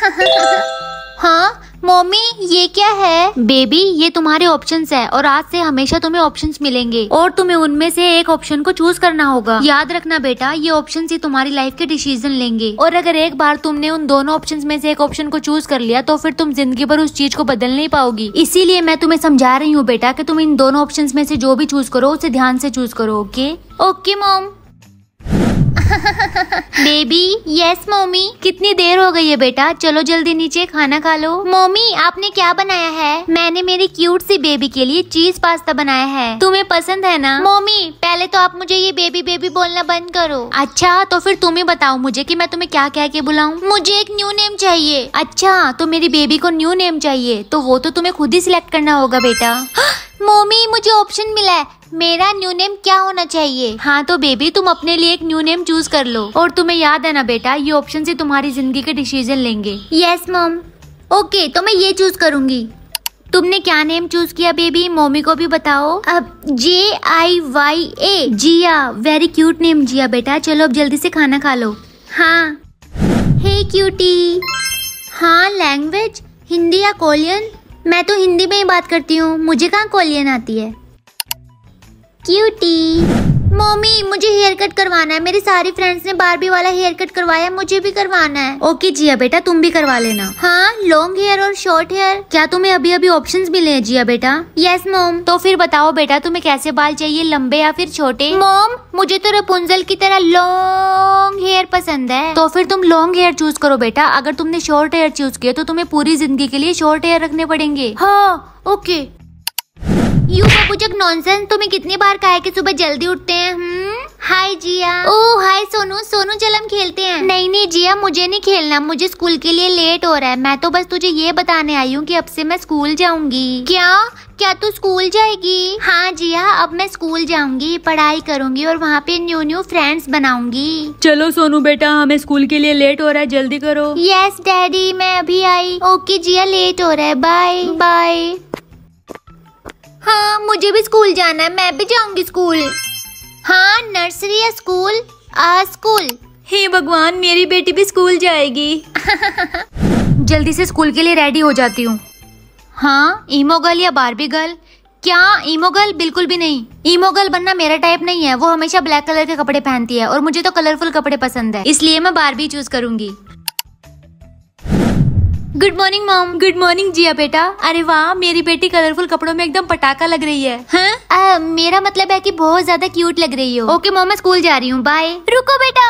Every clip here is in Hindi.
हाँ मम्मी, ये क्या है? बेबी, ये तुम्हारे ऑप्शंस है और आज से हमेशा तुम्हें ऑप्शंस मिलेंगे और तुम्हें उनमें से एक ऑप्शन को चूज करना होगा। याद रखना बेटा, ये ऑप्शंस ही तुम्हारी लाइफ के डिसीजन लेंगे और अगर एक बार तुमने उन दोनों ऑप्शंस में से एक ऑप्शन को चूज कर लिया तो फिर तुम जिंदगी भर उस चीज को बदल नहीं पाओगी। इसीलिए मैं तुम्हें समझा रही हूँ बेटा कि तुम इन दोनों ऑप्शंस में से जो भी चूज करो उसे ध्यान से चूज करो। Okay okay mom. Baby, yes mummy. कितनी देर हो गई है बेटा, चलो जल्दी नीचे खाना खा लो। मम्मी, आपने क्या बनाया है? मैंने मेरी क्यूट सी बेबी के लिए चीज पास्ता बनाया है, तुम्हें पसंद है ना? मम्मी, पहले तो आप मुझे ये बेबी बेबी बोलना बंद करो। अच्छा, तो फिर तुम ही बताओ मुझे कि मैं तुम्हें क्या कह के बुलाऊं? मुझे एक न्यू नेम चाहिए। अच्छा, तो मेरी बेबी को न्यू नेम चाहिए, तो वो तो तुम्हें खुद ही सिलेक्ट करना होगा बेटा। मम्मी, मुझे ऑप्शन मिला है, मेरा न्यू नेम क्या होना चाहिए? हाँ तो बेबी, तुम अपने लिए एक न्यू नेम चूज कर लो और तुम्हें याद है ना बेटा, ये ऑप्शन से तुम्हारी जिंदगी के डिसीजन लेंगे। Yes mom. ओके, तो मैं ये चूज करूंगी। तुमने क्या नेम चूज किया बेबी? मम्मी को भी बताओ। अब JIYA, जिया। वेरी क्यूट नेम जिया बेटा। चलो अब जल्दी से खाना खा लो। हाँ। हे क्यूटी। हाँ, लैंग्वेज हिंदी या कोरियन? मैं तो हिंदी में ही बात करती हूँ, मुझे कहाँ कोरियन आती है। क्यूटी। मम्मी, मुझे हेयर कट करवाना है, मेरी सारी फ्रेंड्स ने बारबी वाला हेयर कट करवाया, मुझे भी करवाना है। ओके जिया बेटा, तुम भी करवा लेना। हाँ, लॉन्ग हेयर और शॉर्ट हेयर। क्या तुम्हें अभी अभी ऑप्शंस मिले हैं जिया बेटा? Yes mom. तो फिर बताओ बेटा, तुम्हें कैसे बाल चाहिए, लंबे या फिर छोटे? मॉम, मुझे तो रपुंजल की तरह लॉन्ग हेयर पसंद है। तो फिर तुम लॉन्ग हेयर चूज करो बेटा। अगर तुमने शॉर्ट हेयर चूज किया तो तुम्हें पूरी जिंदगी के लिए शॉर्ट हेयर रखने पड़ेंगे। हाँ ओके। यू बबूचक नॉनसेंस, तुम्हें कितनी बार कहा है कि सुबह जल्दी उठते हैं? हाय जिया। ओह हाय सोनू। सोनू चल हम खेलते हैं। नहीं नहीं जिया, मुझे नहीं खेलना, मुझे स्कूल के लिए लेट हो रहा है। मैं तो बस तुझे ये बताने आई हूँ कि अब से मैं स्कूल जाऊंगी। क्या तू स्कूल जाएगी? हाँ जिया, अब मैं स्कूल जाऊंगी, पढ़ाई करूंगी और वहाँ पे न्यू न्यू फ्रेंड्स बनाऊंगी। चलो सोनू बेटा, हमें स्कूल के लिए लेट हो रहा है, जल्दी करो। यस डैडी, मैं अभी आई। ओके जिया, लेट हो रहा है, बाय बाय। हाँ, मुझे भी स्कूल जाना है, मैं भी जाऊंगी स्कूल। हाँ, नर्सरी या स्कूल? स्कूल। हे भगवान, मेरी बेटी भी स्कूल जाएगी। जल्दी से स्कूल के लिए रेडी हो जाती हूँ। हाँ, ईमो गर्ल या बारबी गर्ल? क्या ईमो गर्ल? बिल्कुल भी नहीं। ईमो गर्ल बनना मेरा टाइप नहीं है, वो हमेशा ब्लैक कलर के कपड़े पहनती है और मुझे तो कलरफुल कपड़े पसंद है, इसलिए मैं बारबी चूज करूंगी। Good morning mom. Good morning Jiya बेटा। अरे वाह, मेरी बेटी कलरफुल कपड़ों में एकदम पटाखा लग रही है। हाँ? मेरा मतलब है कि बहुत ज्यादा क्यूट लग रही हो। ओके मॉम, मैं स्कूल जा रही हूँ, बाय। रुको बेटा।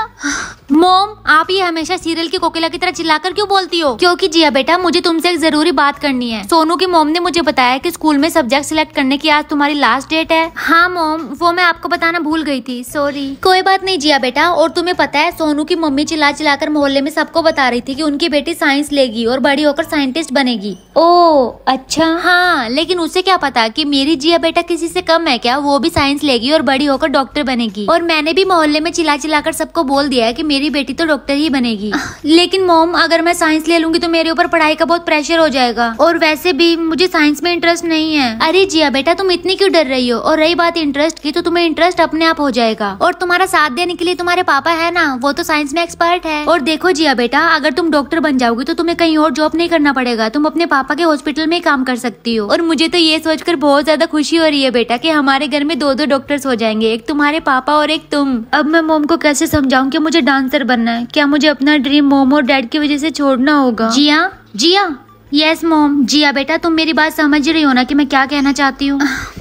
मॉम, आप ये हमेशा सीरियल की कोकिला की तरह चिल्लाकर क्यों बोलती हो? क्योंकि जिया बेटा, मुझे तुमसे एक जरूरी बात करनी है। सोनू की मॉम ने मुझे बताया कि स्कूल में सब्जेक्ट सिलेक्ट करने की आज तुम्हारी लास्ट डेट है। हाँ मॉम, वो मैं आपको बताना भूल गई थी, सॉरी। कोई बात नहीं जिया बेटा। और तुम्हें पता है, सोनू की मम्मी चिल्ला चिल्लाकर मोहल्ले में सबको बता रही थी कि उनकी बेटी साइंस लेगी और बड़ी होकर साइंटिस्ट बनेगी। ओह अच्छा। हाँ, लेकिन उसे क्या पता कि मेरी जिया बेटा किसी से कम है क्या, वो भी साइंस लेगी और बड़ी होकर डॉक्टर बनेगी। और मैंने भी मोहल्ले में चिल्ला चिल्लाकर सबको बोल दिया है कि मेरी बेटी तो डॉक्टर ही बनेगी। लेकिन मॉम, अगर मैं साइंस ले लूंगी तो मेरे ऊपर पढ़ाई का बहुत प्रेशर हो जाएगा और वैसे भी मुझे साइंस में इंटरेस्ट नहीं है। अरे जिया बेटा, तुम इतनी क्यों डर रही हो? और रही बात इंटरेस्ट की, तो तुम्हें इंटरेस्ट अपने आप हो जाएगा। और तुम्हारा साथ देने के लिए तुम्हारे पापा है ना, वो तो साइंस में एक्सपर्ट है। और देखो जिया बेटा, अगर तुम डॉक्टर बन जाओगी तो तुम्हें कहीं और जॉब नहीं करना पड़ेगा, तुम अपने पापा के हॉस्पिटल में ही काम कर सकती हो। और मुझे तो ये सोचकर बहुत ज्यादा खुशी हो रही है बेटा कि हमारे घर में दो डॉक्टर्स हो जाएंगे, एक तुम्हारे पापा और एक तुम। अब मैं मॉम को कैसे समझाऊं कि मुझे डांसर बनना है? क्या मुझे अपना ड्रीम मॉम और डैड की वजह से छोड़ना होगा? जिया। Yes mom. जिया बेटा, तुम मेरी बात समझ रही हो ना कि मैं क्या कहना चाहती हूँ?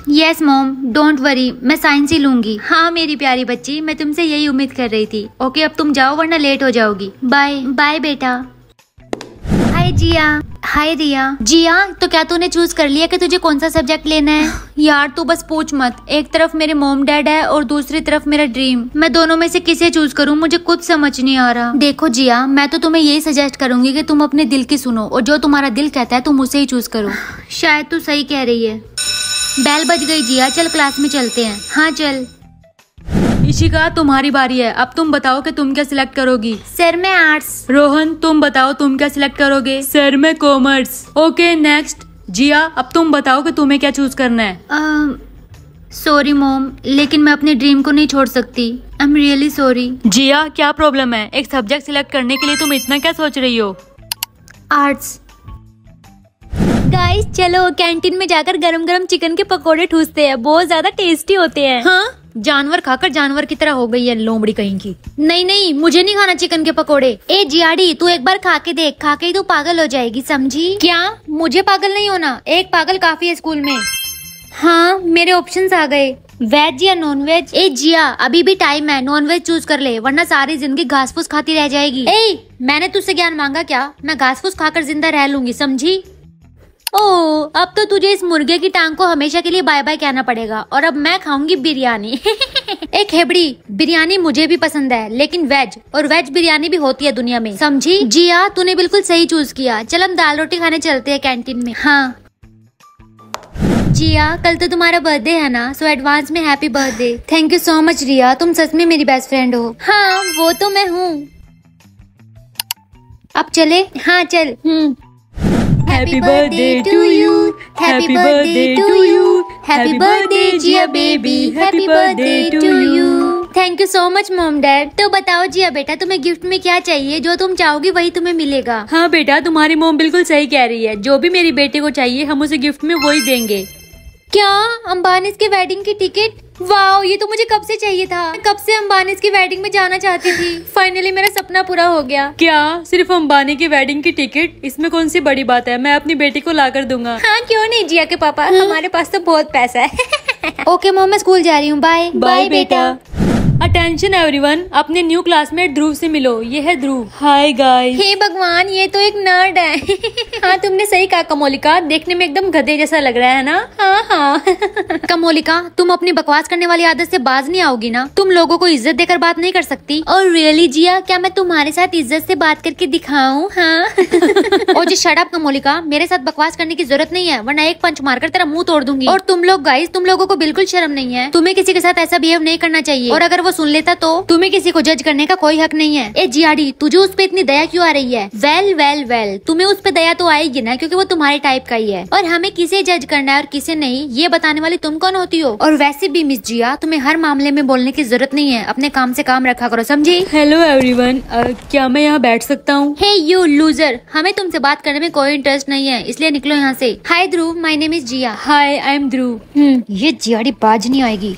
यस मॉम, डोंट वरी, मैं साइंस ही लूंगी। हाँ मेरी प्यारी बच्ची, मैं तुमसे यही उम्मीद कर रही थी। ओके, अब तुम जाओ वरना लेट हो जाओगी। बाय बाय बेटा। हाय जिया। हाय रिया। जिया, तो क्या तूने चूज कर लिया कि तुझे कौन सा सब्जेक्ट लेना है? यार तू बस पूछ मत, एक तरफ मेरे मॉम डैड है और दूसरी तरफ मेरा ड्रीम। मैं दोनों में से किसे चूज करूं, मुझे कुछ समझ नहीं आ रहा। देखो जिया, मैं तो तुम्हें यही सजेस्ट करूंगी कि तुम अपने दिल की सुनो और जो तुम्हारा दिल कहता है तुम उसे ही चूज करो। शायद तू सही कह रही है। बेल बज गई जिया, चल क्लास में चलते हैं। हाँ चल। इशिका, तुम्हारी बारी है, अब तुम बताओ कि तुम क्या सिलेक्ट करोगी? सर मैं आर्ट्स। रोहन, तुम बताओ तुम क्या सिलेक्ट करोगे? सर मैं कॉमर्स। Okay next. जिया, अब तुम बताओ कि तुम्हें क्या चूज करना है? सॉरी मॉम, लेकिन मैं अपने ड्रीम को नहीं छोड़ सकती। I am really sorry. Jiya, क्या प्रॉब्लम है? एक सब्जेक्ट सिलेक्ट करने के लिए तुम इतना क्या सोच रही हो? आर्ट्स। गाइस चलो कैंटीन में जाकर गरम गरम चिकन के पकोड़े ठूसते हैं, बहुत ज्यादा टेस्टी होते हैं। हाँ, जानवर खाकर जानवर की तरह हो गई है लोमड़ी कहीं की। नहीं नहीं, मुझे नहीं खाना चिकन के पकोड़े। ए जियाड़ी, तू एक बार खा के देख, खा के ही तू पागल हो जाएगी, समझी? क्या? मुझे पागल नहीं होना, एक पागल काफी है स्कूल में। हाँ, मेरे ऑप्शंस आ गए, वेज या नॉन वेज। ए जिया, अभी भी टाइम है, नॉन वेज चूज कर ले, वरना सारी जिंदगी घास फूस खाती रह जाएगी। ए, मैंने तुझसे ज्ञान मांगा क्या? मैं घास फूस खाकर जिंदा रह लूंगी, समझी? ओ, अब तो तुझे इस मुर्गे की टांग को हमेशा के लिए बाय बाय कहना पड़ेगा, और अब मैं खाऊंगी बिरयानी। एक हेबड़ी, बिरयानी मुझे भी पसंद है, लेकिन वेज, और वेज बिरयानी भी होती है दुनिया में, समझी? जिया, तूने बिल्कुल सही चूज किया। चल हम दाल रोटी खाने चलते हैं कैंटीन में। हाँ जिया, कल तो तुम्हारा बर्थडे है ना, सो एडवांस में happy birthday. Thank you so much Riya, तुम सच में मेरी बेस्ट फ्रेंड हो। हाँ, वो तो मैं हूँ। अब चले? हाँ चल। Happy birthday to you, happy birthday to you, happy birthday Jiya baby, happy birthday to you। Thank you so much mom dad. तो बताओ जिया बेटा, तुम्हें गिफ्ट में क्या चाहिए? जो तुम चाहोगी वही तुम्हें मिलेगा। हाँ बेटा, तुम्हारी मॉम बिल्कुल सही कह रही है, जो भी मेरी बेटे को चाहिए हम उसे गिफ्ट में वही देंगे। क्या? अंबानीज की वेडिंग की टिकट? वाओ, ये तो मुझे कब से चाहिए था। मैं कब से अंबानीज की वेडिंग में जाना चाहती थी। फाइनली मेरा सपना पूरा हो गया। क्या सिर्फ अंबानी की वेडिंग की टिकट? इसमें कौन सी बड़ी बात है, मैं अपनी बेटी को ला कर दूंगा। हाँ क्यों नहीं जिया के पापा, हमारे पास तो बहुत पैसा है। ओके मॉम, मैं स्कूल जा रही हूँ, बाय। बाय बेटा। अटेंशन एवरीवन, अपने न्यू क्लासमेट ध्रुव से मिलो, ये है ध्रुव। Hi guys. हे भगवान, ये तो एक नर्ड है। हाँ तुमने सही कहा कमोलिका, देखने में एकदम गधे जैसा लग रहा है ना। हाँ हाँ। कमोलिका, तुम अपनी बकवास करने वाली आदत से बाज नहीं आओगी ना? तुम लोगों को इज्जत देकर बात नहीं कर सकती। और रियली जिया, क्या मैं तुम्हारे साथ इज्जत से बात करके दिखाऊं? हाँ। और जी शट अप कमोलिका, मेरे साथ बकवास करने की जरूरत नहीं है, वरना एक पंच मारकर तेरा मुंह तोड़ दूंगी। और तुम लोग गाइस, तुम लोगों को बिल्कुल शर्म नहीं है, तुम्हें किसी के साथ ऐसा बिहेव नहीं करना चाहिए, और अगर वो सुन लेता तो तुम्हें किसी को जज करने का कोई हक नहीं है। ए जियाड़ी, तुझे उस पे इतनी दया क्यों आ रही है? वेल वेल वेल, तुम्हें उस पे दया तो आएगी ना, क्योंकि वो तुम्हारे टाइप का ही है। और हमें किसे जज करना है और किसे नहीं, ये बताने वाली तुम कौन होती हो? और वैसे भी मिस जिया, तुम्हें हर मामले में बोलने की जरूरत नहीं है, अपने काम से काम रखा करो, समझी? हेलो एवरीवन, क्या मैं यहाँ बैठ सकता हूँ? हे यू लूजर, हमें तुमसे बात करने में कोई इंटरेस्ट नहीं है, इसलिए निकलो यहाँ से। Hi Dhruv, my name is Jiya. Hi, I am Dhruv. ये जियाड़ी बाज नहीं आएगी।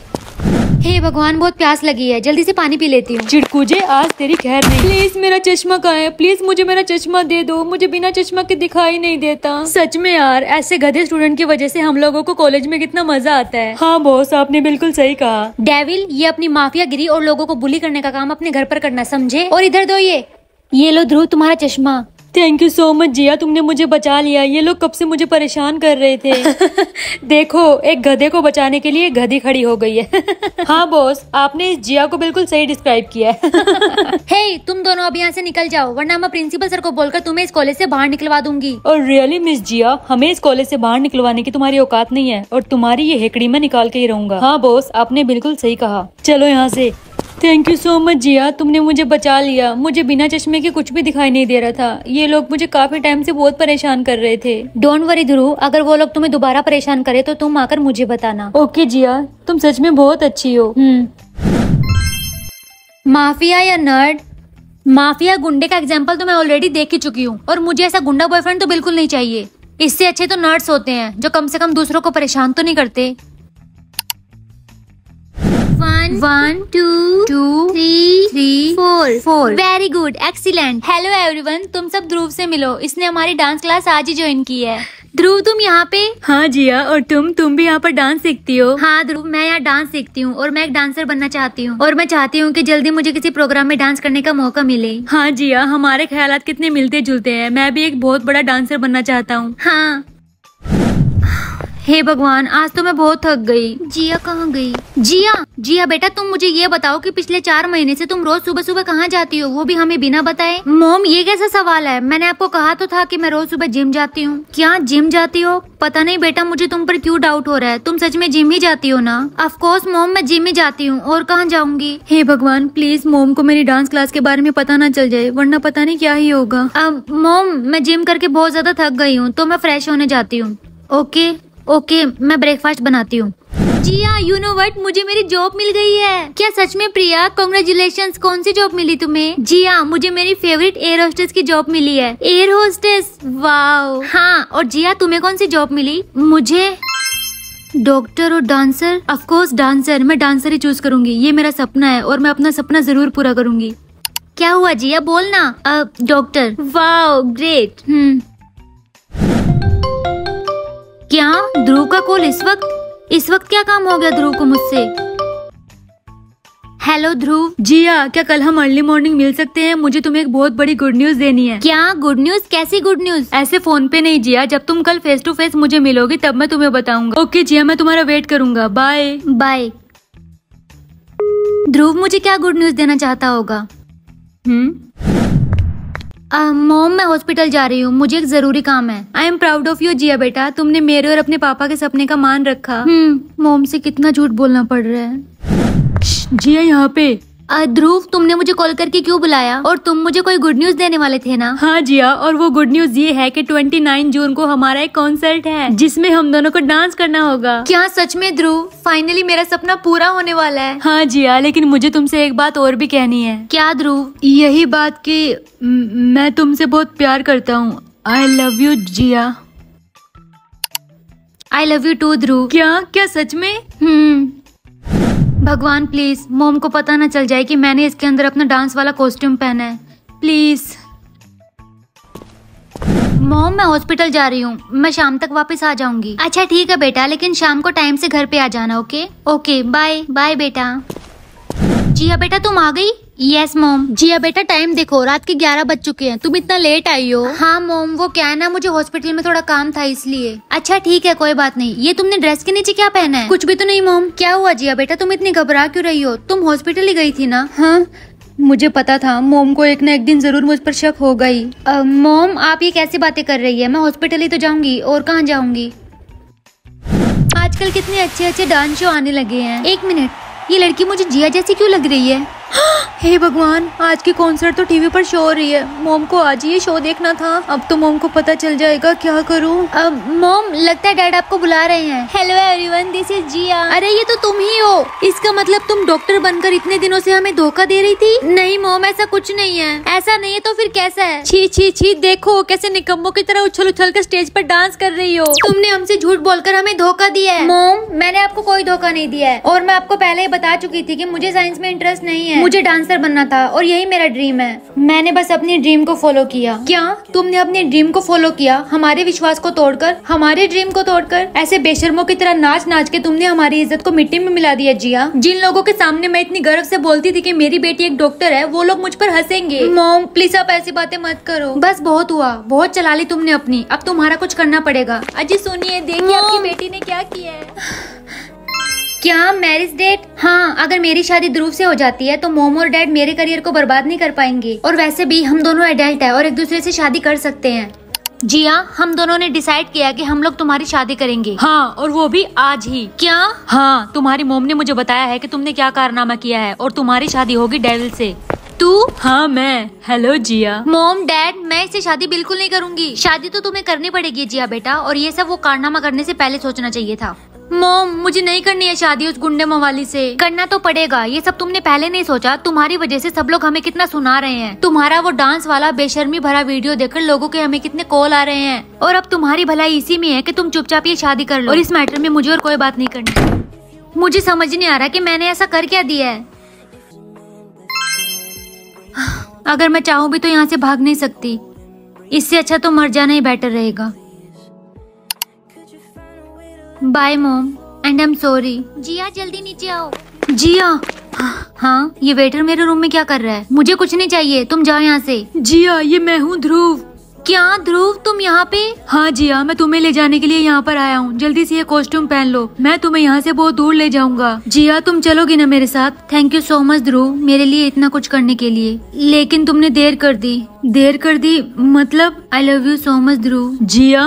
हे भगवान, बहुत प्यास लगी है, जल्दी से पानी पी लेती हूँ। चिड़कुजे, आज तेरी खैर नहीं। प्लीज मेरा चश्मा कहाँ है? प्लीज मुझे मेरा चश्मा दे दो, मुझे बिना चश्मा के दिखाई नहीं देता। सच में यार, ऐसे गधे स्टूडेंट की वजह से हम लोगों को कॉलेज में कितना मजा आता है। हाँ बॉस, आपने बिल्कुल सही कहा। डेविल, ये अपनी माफिया गिरी और लोगों को बुली करने का काम अपने घर पर करना, समझे? और इधर दो ये लो ध्रुव, तुम्हारा चश्मा। थैंक यू सो मच जिया, तुमने मुझे बचा लिया, ये लोग कब से मुझे परेशान कर रहे थे। देखो, एक गधे को बचाने के लिए गधी खड़ी हो गई है। हाँ बॉस, आपने इस जिया को बिल्कुल सही डिस्क्राइब किया है। हे, तुम दोनों अब यहाँ से निकल जाओ, वरना मैं प्रिंसिपल सर को बोलकर तुम्हें इस कॉलेज से बाहर निकलवा दूंगी। और रियली मिस जिया, हमें इस कॉलेज से बाहर निकलवाने की तुम्हारी औकात नहीं है, और तुम्हारी ये हेकड़ी में निकाल के ही रहूंगा। हाँ बॉस, आपने बिल्कुल सही कहा, चलो यहाँ से। थैंक यू सो मच जिया, तुमने मुझे बचा लिया, मुझे बिना चश्मे के कुछ भी दिखाई नहीं दे रहा था। ये लोग मुझे काफी टाइम से बहुत परेशान कर रहे थे। डोंट वरी ध्रुव, अगर वो लोग तुम्हें दोबारा परेशान करे तो तुम आकर मुझे बताना। ओके जिया, तुम सच में बहुत अच्छी हो। माफिया या नर्ड? माफिया गुंडे का एग्जाम्पल तो मैं ऑलरेडी देख ही चुकी हूँ, और मुझे ऐसा गुंडा बॉयफ्रेंड तो बिल्कुल नहीं चाहिए। इससे अच्छे तो नर्ड्स होते हैं, जो कम से कम दूसरों को परेशान तो नहीं करते। 1 2 3 4। Very good, excellent. Hello everyone, तुम सब ध्रुव से मिलो, इसने हमारी डांस क्लास आज ही ज्वाइन की है। ध्रुव, तुम यहाँ पे? हाँ जिया, और तुम भी यहाँ पर डांस सीखती हो? हाँ ध्रुव, मैं यहाँ डांस सीखती हूँ, और मैं एक डांसर बनना चाहती हूँ, और मैं चाहती हूँ कि जल्दी मुझे किसी प्रोग्राम में डांस करने का मौका मिले। हाँ जिया, हमारे ख्यालात कितने मिलते जुलते हैं, मैं भी एक बहुत बड़ा डांसर बनना चाहता हूँ। हाँ। हे भगवान, आज तो मैं बहुत थक गई। जिया कहाँ गई? जिया बेटा, तुम मुझे ये बताओ कि पिछले 4 महीने से तुम रोज सुबह सुबह कहाँ जाती हो, वो भी हमें बिना बताए? मॉम, ये कैसा सवाल है? मैंने आपको कहा तो था कि मैं रोज सुबह जिम जाती हूँ। क्या जिम जाती हो? पता नहीं बेटा, मुझे तुम पर क्यों डाउट हो रहा है, तुम सच में जिम ही जाती हो ना? ऑफ कोर्स मॉम, मैं जिम ही जाती हूँ, और कहाँ जाऊंगी? हे भगवान, प्लीज मॉम को मेरी डांस क्लास के बारे में पता ना चल जाए, वरना पता नहीं क्या ही होगा। अब मॉम, मैं जिम करके बहुत ज्यादा थक गई हूँ, तो मैं फ्रेश होने जाती हूँ। ओके, मैं ब्रेकफास्ट बनाती हूँ। जिया, यू नो व्हाट, मुझे मेरी जॉब मिल गई है। क्या सच में प्रिया? कांग्रेचुलेशंस। कौन सी जॉब मिली तुम्हें? जिया, मुझे मेरी फेवरेट एयर होस्टेस की जॉब मिली है। Air hostess, wow. हाँ, और जिया तुम्हें कौन सी जॉब मिली? मुझे डॉक्टर और डांसर। ऑफ कोर्स डांसर, मैं डांसर ही चूज करूंगी। ये मेरा सपना है और मैं अपना सपना जरूर पूरा करूंगी। क्या हुआ जिया, बोलना। डॉक्टर। Wow, great. क्या ध्रुव का कॉल इस वक्त क्या काम हो गया ध्रुव को मुझसे? हेलो ध्रुव। जिया, क्या कल हम अर्ली मॉर्निंग मिल सकते हैं? मुझे तुम्हें एक बहुत बड़ी गुड न्यूज देनी है। क्या गुड न्यूज? कैसी गुड न्यूज? ऐसे फोन पे नहीं जिया, जब तुम कल फेस टू फेस मुझे मिलोगी तब मैं तुम्हें बताऊंगा। ओके जिया, मैं तुम्हारा वेट करूंगा। Bye bye. ध्रुव मुझे क्या गुड न्यूज देना चाहता होगा? मॉम, मैं हॉस्पिटल जा रही हूँ, मुझे एक जरूरी काम है। I am proud of you Jiya बेटा, तुमने मेरे और अपने पापा के सपने का मान रखा। मॉम से कितना झूठ बोलना पड़ रहा है। जिया यहाँ पे। ध्रुव, तुमने मुझे कॉल करके क्यों बुलाया? और तुम मुझे कोई गुड न्यूज देने वाले थे ना? हाँ जिया, और वो गुड न्यूज ये है कि 29 जून को हमारा एक कॉन्सर्ट है जिसमें हम दोनों को डांस करना होगा। क्या सच में ध्रुव? फाइनली मेरा सपना पूरा होने वाला है। हाँ जिया, लेकिन मुझे तुमसे एक बात और भी कहनी है। क्या ध्रुव? यही बात कि मैं तुमसे बहुत प्यार करता हूँ। I love you Jiya. I love you too Dhruv. क्या सच में? भगवान प्लीज मॉम को पता न चल जाए कि मैंने इसके अंदर अपना डांस वाला कॉस्ट्यूम पहना है। प्लीज। मॉम, मैं हॉस्पिटल जा रही हूँ, मैं शाम तक वापस आ जाऊंगी। अच्छा ठीक है बेटा, लेकिन शाम को टाइम से घर पे आ जाना। ओके ओके, बाय बाय बेटा। जिया बेटा, तुम आ गई? Yes mom. जिया बेटा, टाइम देखो, रात के 11 बज चुके हैं, तुम इतना लेट आई हो। हाँ मॉम, वो क्या है ना, मुझे हॉस्पिटल में थोड़ा काम था इसलिए। अच्छा ठीक है, कोई बात नहीं। ये तुमने ड्रेस के नीचे क्या पहना है? कुछ भी तो नहीं मॉम। क्या हुआ जिया बेटा, तुम इतनी घबरा क्यों रही हो? तुम हॉस्पिटल ही गई थी ना? हाँ, मुझे पता था मॉम को एक न एक दिन जरूर मुझ पर शक होगा ही। मॉम, आप ये कैसी बातें कर रही है? मैं हॉस्पिटल ही तो जाऊंगी, और कहाँ जाऊंगी? आजकल कितने अच्छे अच्छे डांस शो आने लगे हैं। एक मिनट, ये लड़की मुझे जिया जैसी क्यों लग रही है? हे भगवान, आज की कॉन्सर्ट तो टीवी पर शो हो रही है। मॉम को आज ये शो देखना था। अब तो मॉम को पता चल जाएगा, क्या करूं? मॉम, लगता है डैड आपको बुला रहे हैं। हेलो एवरीवन, दिस इज जिया। अरे ये तो तुम ही हो। इसका मतलब तुम डॉक्टर बनकर इतने दिनों से हमें धोखा दे रही थी? नहीं मॉम, ऐसा कुछ नहीं है। ऐसा नहीं है तो फिर कैसा है? छी छी छी, देखो कैसे निकम्मों की तरह उछल उछल कर स्टेज पर डांस कर रही हो। तुमने हमसे झूठ बोलकर हमें धोखा दिया है। मॉम, मैंने आपको कोई धोखा नहीं दिया है, और मैं आपको पहले ही बता चुकी थी कि मुझे साइंस में इंटरेस्ट नहीं है। मुझे डांसर बनना था और यही मेरा ड्रीम है। मैंने बस अपनी ड्रीम को फॉलो किया। क्या तुमने अपनी ड्रीम को फॉलो किया? हमारे विश्वास को तोड़कर, हमारे ड्रीम को तोड़कर, ऐसे बेशर्मों की तरह नाच नाच के तुमने हमारी इज्जत को मिट्टी में मिला दिया जिया। जिन लोगों के सामने मैं इतनी गर्व से बोलती थी कि मेरी बेटी एक डॉक्टर है, वो लोग मुझ पर हंसेंगे। मॉम प्लीज आप ऐसी बातें मत करो। बस बहुत हुआ, बहुत चला ली तुमने अपनी, अब तुम्हारा कुछ करना पड़ेगा। अजी सुनिए, देखिए आपकी बेटी ने क्या किया है। क्या मैरिज डेट? हाँ, अगर मेरी शादी ध्रुव से हो जाती है तो मॉम और डैड मेरे करियर को बर्बाद नहीं कर पाएंगे, और वैसे भी हम दोनों एडल्ट है और एक दूसरे से शादी कर सकते हैं। जिया, हम दोनों ने डिसाइड किया कि हम लोग तुम्हारी शादी करेंगे। हाँ, और वो भी आज ही। क्या? हाँ, तुम्हारी मॉम ने मुझे बताया है कि तुमने क्या कारनामा किया है, और तुम्हारी शादी होगी डेविल से। तू? हाँ मैं। हेलो जिया। मॉम डैड, मैं इससे शादी बिल्कुल नहीं करूंगी। शादी तो तुम्हें करनी पड़ेगी जिया बेटा, और ये सब वो कारनामा करने से पहले सोचना चाहिए था। मॉम, मुझे नहीं करनी है शादी उस गुंडे मवाली से। करना तो पड़ेगा, ये सब तुमने पहले नहीं सोचा? तुम्हारी वजह से सब लोग हमें कितना सुना रहे हैं। तुम्हारा वो डांस वाला बेशर्मी भरा वीडियो देखकर लोगों के हमें कितने कॉल आ रहे हैं, और अब तुम्हारी भलाई इसी में है कि तुम चुपचाप ये शादी कर लो, और इस मैटर में मुझे और कोई बात नहीं करनी। मुझे समझ नहीं आ रहा कि मैंने ऐसा कर क्या दिया है। अगर मैं चाहूँ भी तो यहाँ से भाग नहीं सकती, इससे अच्छा तो मर जाना ही बेटर रहेगा। Bye mom, and I am sorry. Jiya जल्दी नीचे आओ। जिया। हाँ, ये वेटर मेरे रूम में क्या कर रहा है? मुझे कुछ नहीं चाहिए, तुम जाओ यहाँ से। जिया, ये मैं हूँ ध्रुव। क्या ध्रुव, तुम यहाँ पे? हाँ जिया, मैं तुम्हें ले जाने के लिए यहाँ पर आया हूँ। जल्दी से ये कॉस्ट्यूम पहन लो, मैं तुम्हें यहाँ से बहुत दूर ले जाऊंगा। जिया, तुम चलोगी ना मेरे साथ? थैंक यू सो मच ध्रुव, मेरे लिए इतना कुछ करने के लिए। लेकिन तुमने देर कर दी। देर कर दी मतलब? I love you so much Dhruv. Jiya.